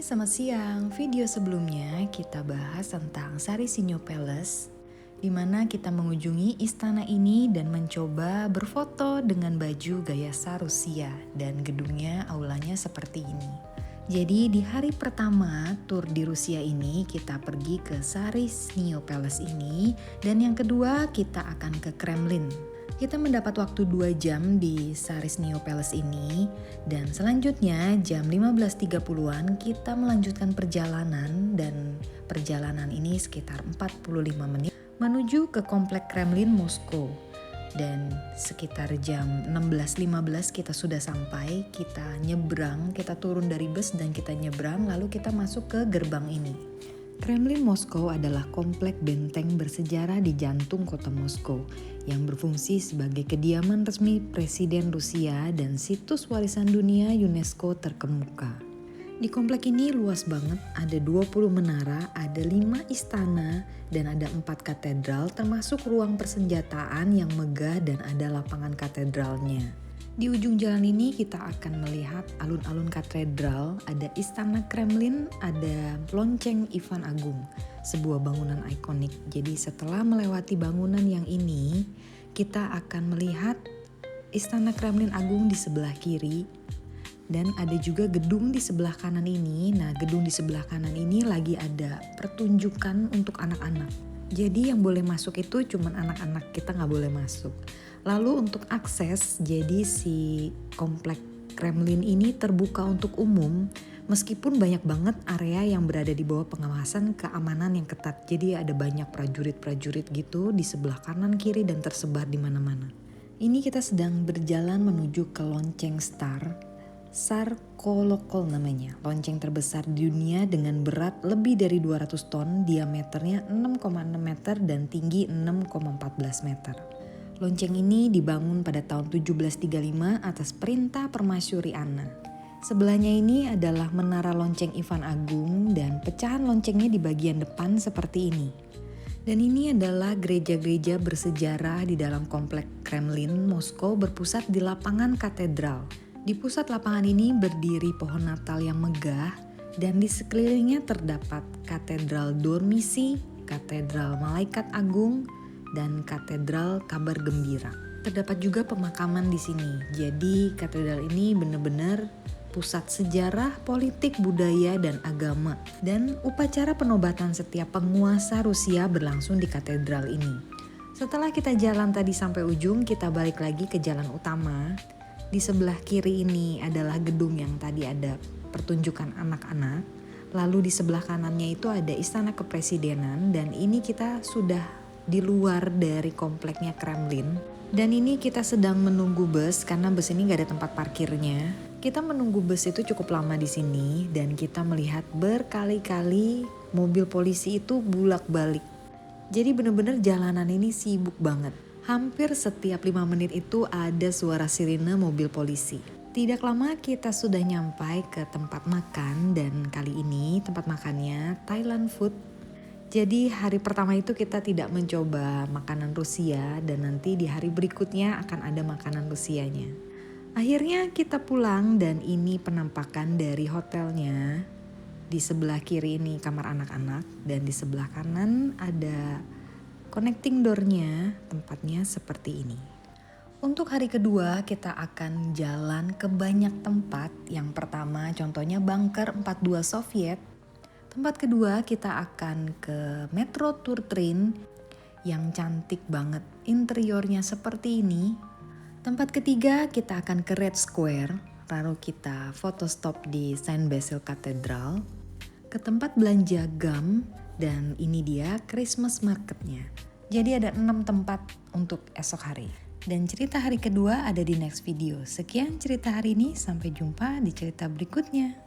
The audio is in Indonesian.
Selamat siang. Video sebelumnya kita bahas tentang Sari Sinyo Palace, di mana kita mengunjungi istana ini dan mencoba berfoto dengan baju gaya Rusia dan gedungnya aulanya seperti ini. Jadi di hari pertama tur di Rusia ini kita pergi ke Sari Sinyo Palace ini, dan yang kedua kita akan ke Kremlin. Kita mendapat waktu 2 jam di Sari Sinyo Palace ini, dan selanjutnya jam 15.30-an kita melanjutkan perjalanan, dan perjalanan ini sekitar 45 menit menuju ke Komplek Kremlin Moskow. Dan sekitar jam 16.15 kita sudah sampai, kita nyebrang, kita turun dari bus dan kita nyebrang, lalu kita masuk ke gerbang ini. Kremlin Moskow adalah komplek benteng bersejarah di jantung kota Moskow yang berfungsi sebagai kediaman resmi Presiden Rusia dan situs warisan dunia UNESCO terkemuka. Di komplek ini luas banget, ada 20 menara, ada 5 istana, dan ada 4 katedral termasuk ruang persenjataan yang megah dan ada lapangan katedralnya. Di ujung jalan ini kita akan melihat alun-alun katedral, ada istana Kremlin, ada lonceng Ivan Agung, sebuah bangunan ikonik. Jadi setelah melewati bangunan yang ini, kita akan melihat istana Kremlin Agung di sebelah kiri, dan ada juga gedung di sebelah kanan ini. Nah, gedung di sebelah kanan ini lagi ada pertunjukan untuk anak-anak. Jadi yang boleh masuk itu cuma anak-anak, kita nggak boleh masuk. Lalu untuk akses, jadi si komplek Kremlin ini terbuka untuk umum, meskipun banyak banget area yang berada di bawah pengawasan keamanan yang ketat. Jadi ada banyak prajurit-prajurit gitu di sebelah kanan kiri dan tersebar di mana-mana. Ini kita sedang berjalan menuju ke lonceng Tsar Kolokol namanya, lonceng terbesar di dunia dengan berat lebih dari 200 ton, diameternya 6,6 meter dan tinggi 6,14 meter. Lonceng ini dibangun pada tahun 1735 atas perintah Permasyuri Anna. Sebelahnya ini adalah menara lonceng Ivan Agung dan pecahan loncengnya di bagian depan seperti ini. Dan ini adalah gereja-gereja bersejarah di dalam komplek Kremlin Moskow berpusat di lapangan katedral. Di pusat lapangan ini berdiri pohon Natal yang megah dan di sekelilingnya terdapat Katedral Dormisi, Katedral Malaikat Agung, dan Katedral Kabar Gembira. Terdapat juga pemakaman di sini. Jadi katedral ini benar-benar pusat sejarah, politik, budaya, dan agama. Dan upacara penobatan setiap penguasa Rusia berlangsung di katedral ini. Setelah kita jalan tadi sampai ujung, kita balik lagi ke jalan utama. Di sebelah kiri ini adalah gedung yang tadi ada pertunjukan anak-anak. Lalu di sebelah kanannya itu ada istana kepresidenan, dan ini kita sudah di luar dari kompleknya Kremlin. Dan ini kita sedang menunggu bus karena bus ini gak ada tempat parkirnya. Kita menunggu bus itu cukup lama di sini dan kita melihat berkali-kali mobil polisi itu bulak-balik. Jadi benar-benar jalanan ini sibuk banget. Hampir setiap 5 menit itu ada suara sirine mobil polisi. Tidak lama kita sudah nyampai ke tempat makan, dan kali ini tempat makannya Thailand food. Jadi hari pertama itu kita tidak mencoba makanan Rusia, dan nanti di hari berikutnya akan ada makanan Rusianya. Akhirnya kita pulang, dan ini penampakan dari hotelnya. Di sebelah kiri ini kamar anak-anak, dan di sebelah kanan ada connecting door-nya, tempatnya seperti ini. Untuk hari kedua kita akan jalan ke banyak tempat. Yang pertama contohnya bunker 42 Soviet. Tempat kedua kita akan ke Metro Tour Train yang cantik banget, interiornya seperti ini. Tempat ketiga kita akan ke Red Square, lalu kita foto stop di Saint Basil Cathedral. Ke tempat belanja gum, dan ini dia Christmas marketnya. Jadi ada 6 tempat untuk esok hari. Dan cerita hari kedua ada di next video. Sekian cerita hari ini, sampai jumpa di cerita berikutnya.